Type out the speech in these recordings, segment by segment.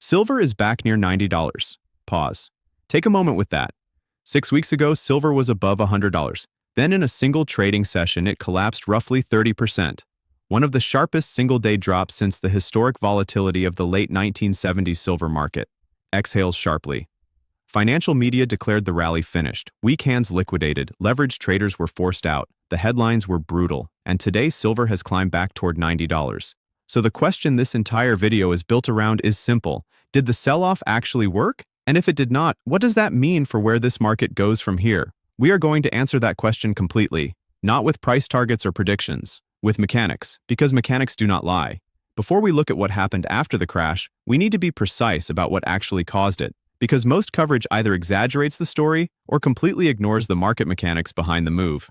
Silver is back near $90. Pause. Take a moment with that. 6 weeks ago, silver was above $100. Then in a single trading session, it collapsed roughly 30%. One of the sharpest single-day drops since the historic volatility of the late 1970s silver market. Exhales sharply. Financial media declared the rally finished. Weak hands liquidated. Leveraged traders were forced out. The headlines were brutal. And today, silver has climbed back toward $90. So the question this entire video is built around is simple. Did the sell-off actually work? And if it did not, what does that mean for where this market goes from here? We are going to answer that question completely, not with price targets or predictions, with mechanics, because mechanics do not lie. Before we look at what happened after the crash, we need to be precise about what actually caused it, because most coverage either exaggerates the story or completely ignores the market mechanics behind the move.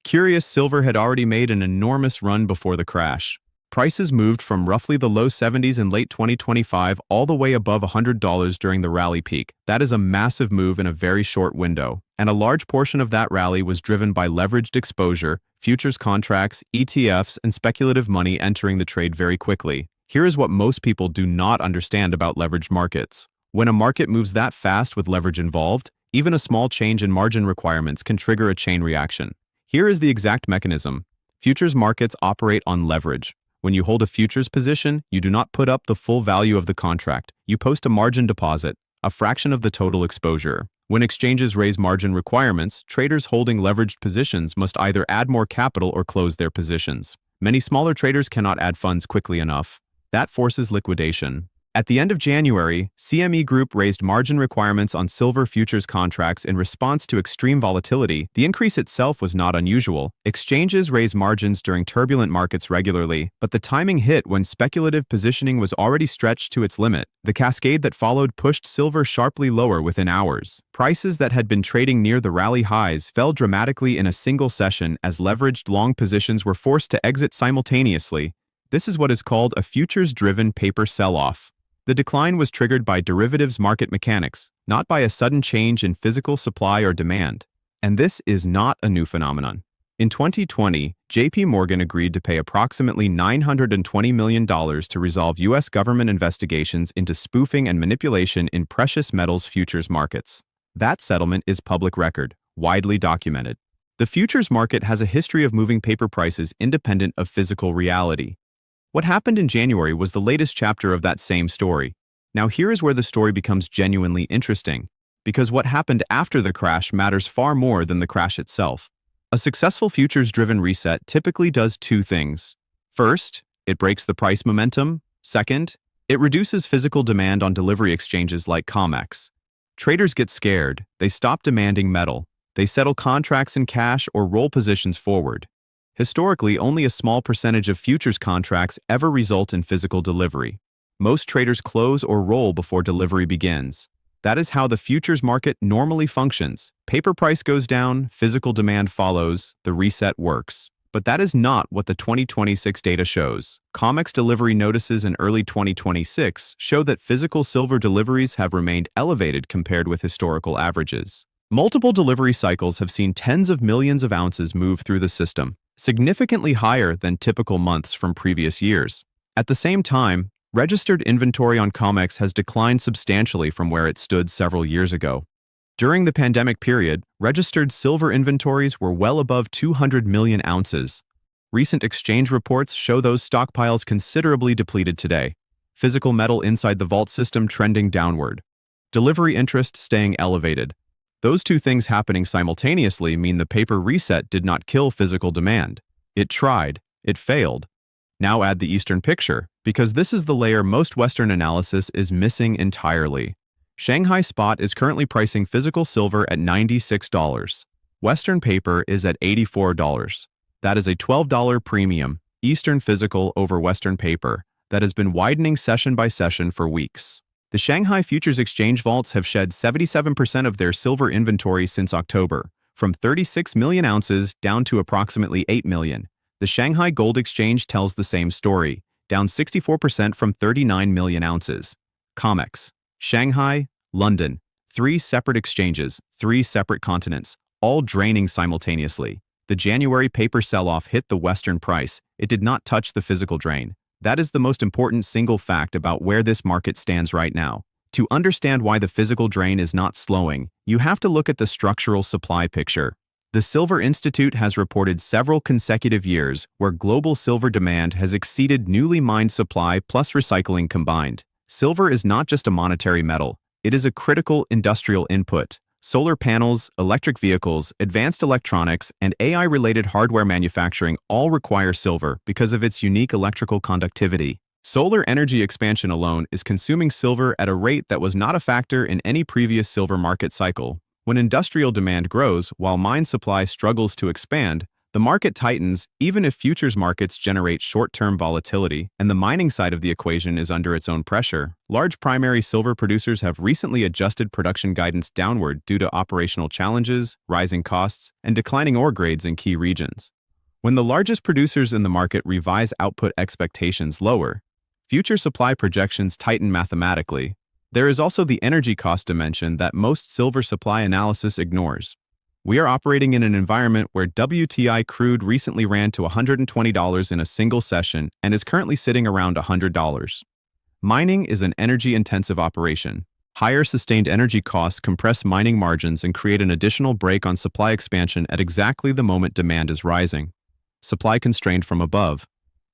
Curious, silver had already made an enormous run before the crash. Prices moved from roughly the low 70s in late 2025 all the way above $100 during the rally peak. That is a massive move in a very short window, and a large portion of that rally was driven by leveraged exposure, futures contracts, ETFs, and speculative money entering the trade very quickly. Here is what most people do not understand about leveraged markets. When a market moves that fast with leverage involved, even a small change in margin requirements can trigger a chain reaction. Here is the exact mechanism. Futures markets operate on leverage. When you hold a futures position, you do not put up the full value of the contract. You post a margin deposit, a fraction of the total exposure. When exchanges raise margin requirements, traders holding leveraged positions must either add more capital or close their positions. Many smaller traders cannot add funds quickly enough. That forces liquidation. At the end of January, CME Group raised margin requirements on silver futures contracts in response to extreme volatility. The increase itself was not unusual. Exchanges raise margins during turbulent markets regularly, but the timing hit when speculative positioning was already stretched to its limit. The cascade that followed pushed silver sharply lower within hours. Prices that had been trading near the rally highs fell dramatically in a single session as leveraged long positions were forced to exit simultaneously. This is what is called a futures-driven paper sell-off. The decline was triggered by derivatives market mechanics, not by a sudden change in physical supply or demand. And this is not a new phenomenon. In 2020, JP Morgan agreed to pay approximately $920 million to resolve U.S. government investigations into spoofing and manipulation in precious metals futures markets. That settlement is public record, widely documented. The futures market has a history of moving paper prices independent of physical reality. What happened in January was the latest chapter of that same story. Now here is where the story becomes genuinely interesting, because what happened after the crash matters far more than the crash itself. A successful futures-driven reset typically does two things. First, it breaks the price momentum. Second, it reduces physical demand on delivery exchanges like COMEX. Traders get scared, they stop demanding metal, they settle contracts in cash or roll positions forward. Historically, only a small percentage of futures contracts ever result in physical delivery. Most traders close or roll before delivery begins. That is how the futures market normally functions. Paper price goes down, physical demand follows, the reset works. But that is not what the 2026 data shows. COMEX delivery notices in early 2026 show that physical silver deliveries have remained elevated compared with historical averages. Multiple delivery cycles have seen tens of millions of ounces move through the system, significantly higher than typical months from previous years. At the same time, registered inventory on COMEX has declined substantially from where it stood several years ago. During the pandemic period, registered silver inventories were well above 200 million ounces. Recent exchange reports show those stockpiles considerably depleted today. Physical metal inside the vault system trending downward. Delivery interest staying elevated. Those two things happening simultaneously mean the paper reset did not kill physical demand. It tried. It failed. Now add the Eastern picture, because this is the layer most Western analysis is missing entirely. Shanghai Spot is currently pricing physical silver at $96. Western paper is at $84. That is a $12 premium, Eastern physical over Western paper, that has been widening session by session for weeks. The Shanghai Futures Exchange vaults have shed 77% of their silver inventory since October, from 36 million ounces down to approximately 8 million. The Shanghai Gold Exchange tells the same story, down 64% from 39 million ounces. COMEX, Shanghai, London, 3 separate exchanges, 3 separate continents, all draining simultaneously. The January paper sell-off hit the Western price. It did not touch the physical drain. That is the most important single fact about where this market stands right now. To understand why the physical drain is not slowing, you have to look at the structural supply picture. The Silver Institute has reported several consecutive years where global silver demand has exceeded newly mined supply plus recycling combined. Silver is not just a monetary metal, it is a critical industrial input. Solar panels, electric vehicles, advanced electronics, and AI-related hardware manufacturing all require silver because of its unique electrical conductivity. Solar energy expansion alone is consuming silver at a rate that was not a factor in any previous silver market cycle. When industrial demand grows while mine supply struggles to expand, the market tightens even if futures markets generate short-term volatility, and the mining side of the equation is under its own pressure. Large primary silver producers have recently adjusted production guidance downward due to operational challenges, rising costs, and declining ore grades in key regions. When the largest producers in the market revise output expectations lower, future supply projections tighten mathematically. There is also the energy cost dimension that most silver supply analysis ignores. We are operating in an environment where WTI crude recently ran to $120 in a single session and is currently sitting around $100. Mining is an energy-intensive operation. Higher sustained energy costs compress mining margins and create an additional brake on supply expansion at exactly the moment demand is rising. Supply constrained from above,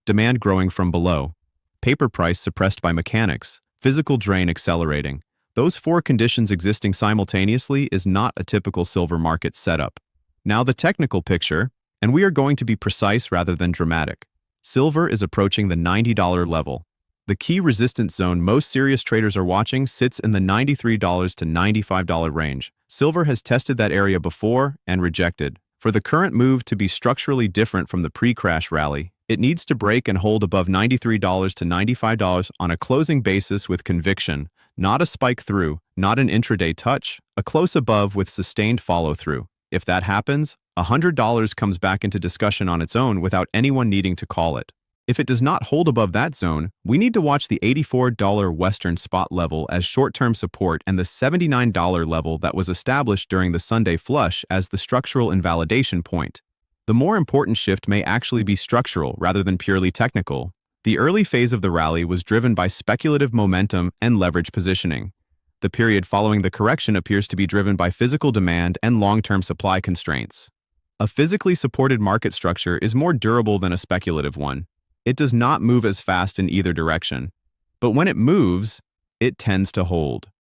demand growing from below, paper price suppressed by mechanics, physical drain accelerating. Those four conditions existing simultaneously is not a typical silver market setup. Now the technical picture, and we are going to be precise rather than dramatic. Silver is approaching the $90 level. The key resistance zone most serious traders are watching sits in the $93 to $95 range. Silver has tested that area before and rejected. For the current move to be structurally different from the pre-crash rally, it needs to break and hold above $93 to $95 on a closing basis with conviction. Not a spike through, not an intraday touch, a close above with sustained follow-through. If that happens, $100 comes back into discussion on its own without anyone needing to call it. If it does not hold above that zone, we need to watch the $84 Western spot level as short-term support and the $79 level that was established during the Sunday flush as the structural invalidation point. The more important shift may actually be structural rather than purely technical. The early phase of the rally was driven by speculative momentum and leverage positioning. The period following the correction appears to be driven by physical demand and long-term supply constraints. A physically supported market structure is more durable than a speculative one. It does not move as fast in either direction, but when it moves, it tends to hold.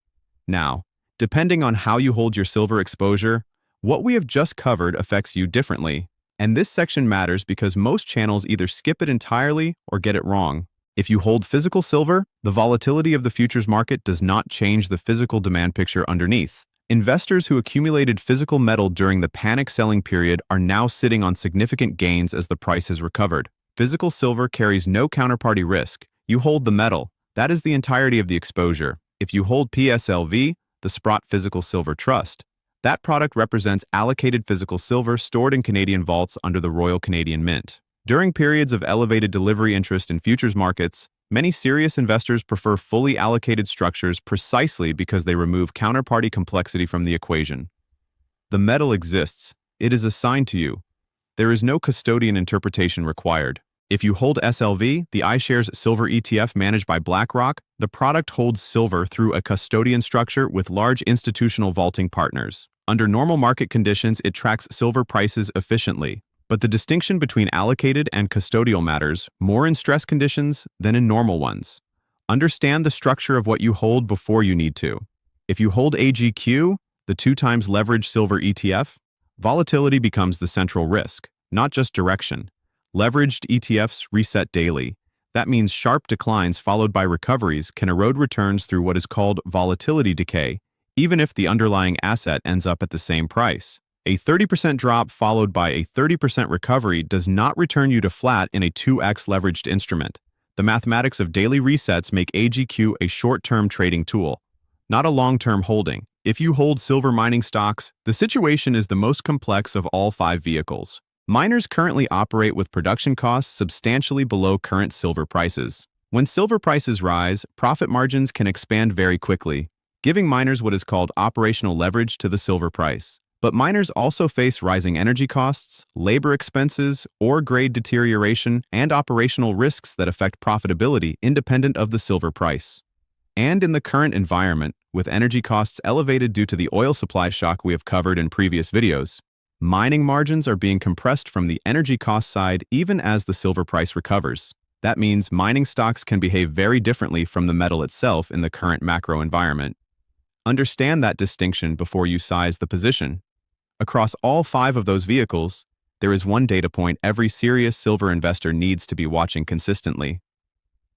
Now, depending on how you hold your silver exposure, what we have just covered affects you differently. And this section matters because most channels either skip it entirely or get it wrong. If you hold physical silver, the volatility of the futures market does not change the physical demand picture underneath. Investors who accumulated physical metal during the panic selling period are now sitting on significant gains as the price has recovered. Physical silver carries no counterparty risk. You hold the metal. That is the entirety of the exposure. If you hold PSLV, the Sprott Physical Silver Trust, that product represents allocated physical silver stored in Canadian vaults under the Royal Canadian Mint. During periods of elevated delivery interest in futures markets, many serious investors prefer fully allocated structures precisely because they remove counterparty complexity from the equation. The metal exists. It is assigned to you. There is no custodian interpretation required. If you hold SLV, the iShares Silver ETF managed by BlackRock, the product holds silver through a custodian structure with large institutional vaulting partners. Under normal market conditions, it tracks silver prices efficiently. But the distinction between allocated and custodial matters more in stress conditions than in normal ones. Understand the structure of what you hold before you need to. If you hold AGQ, the 2x leveraged silver ETF, volatility becomes the central risk, not just direction. Leveraged ETFs reset daily. That means sharp declines followed by recoveries can erode returns through what is called volatility decay, even if the underlying asset ends up at the same price. A 30% drop followed by a 30% recovery does not return you to flat in a 2x leveraged instrument. The mathematics of daily resets make AGQ a short-term trading tool, not a long-term holding. If you hold silver mining stocks, the situation is the most complex of all 5 vehicles. Miners currently operate with production costs substantially below current silver prices. When silver prices rise, profit margins can expand very quickly, giving miners what is called operational leverage to the silver price. But miners also face rising energy costs, labor expenses, ore grade deterioration, and operational risks that affect profitability independent of the silver price. And in the current environment, with energy costs elevated due to the oil supply shock we have covered in previous videos, mining margins are being compressed from the energy cost side even as the silver price recovers. That means mining stocks can behave very differently from the metal itself in the current macro environment. Understand that distinction before you size the position. Across all 5 of those vehicles, there is one data point every serious silver investor needs to be watching consistently.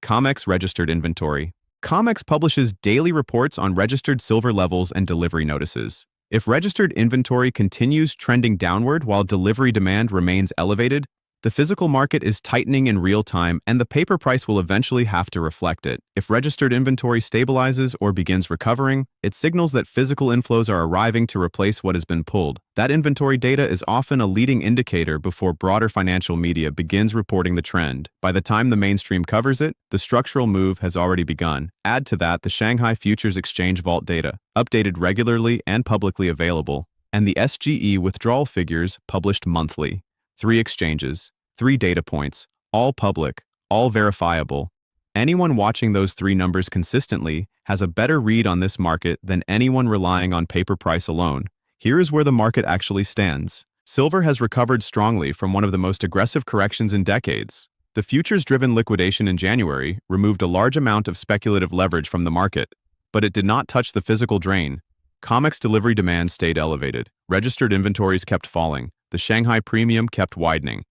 COMEX registered inventory. COMEX publishes daily reports on registered silver levels and delivery notices. If registered inventory continues trending downward while delivery demand remains elevated, the physical market is tightening in real time and the paper price will eventually have to reflect it. If registered inventory stabilizes or begins recovering, it signals that physical inflows are arriving to replace what has been pulled. That inventory data is often a leading indicator before broader financial media begins reporting the trend. By the time the mainstream covers it, the structural move has already begun. Add to that the Shanghai Futures Exchange Vault data, updated regularly and publicly available, and the SGE withdrawal figures published monthly. 3 exchanges, 3 data points, all public, all verifiable. Anyone watching those 3 numbers consistently has a better read on this market than anyone relying on paper price alone. Here is where the market actually stands. Silver has recovered strongly from one of the most aggressive corrections in decades. The futures-driven liquidation in January removed a large amount of speculative leverage from the market, but it did not touch the physical drain. COMEX delivery demand stayed elevated. Registered inventories kept falling. The Shanghai premium kept widening.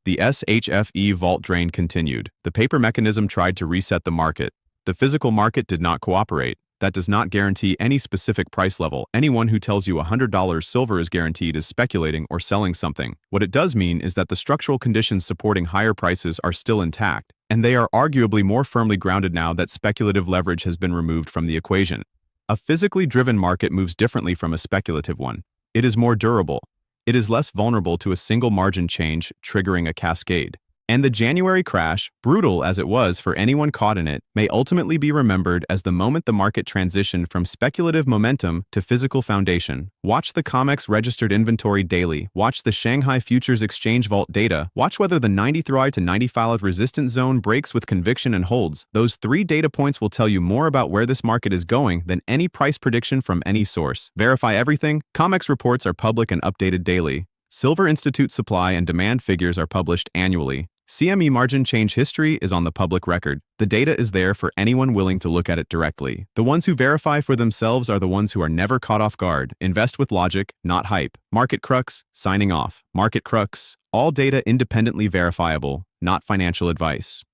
The SHFE vault drain continued. The paper mechanism tried to reset the market. The physical market did not cooperate. That does not guarantee any specific price level. Anyone who tells you $100 silver is guaranteed is speculating or selling something. What it does mean is that the structural conditions supporting higher prices are still intact, and they are arguably more firmly grounded now that speculative leverage has been removed from the equation. A physically driven market moves differently from a speculative one. It is more durable. It is less vulnerable to a single margin change triggering a cascade. And the January crash, brutal as it was for anyone caught in it, may ultimately be remembered as the moment the market transitioned from speculative momentum to physical foundation. Watch the COMEX registered inventory daily. Watch the Shanghai Futures Exchange Vault data. Watch whether the 93 to 95 resistance zone breaks with conviction and holds. Those 3 data points will tell you more about where this market is going than any price prediction from any source. Verify everything. COMEX reports are public and updated daily. Silver Institute supply and demand figures are published annually. CME margin change history is on the public record. The data is there for anyone willing to look at it directly. The ones who verify for themselves are the ones who are never caught off guard. Invest with logic, not hype. Market Crux, signing off. Market Crux, all data independently verifiable, not financial advice.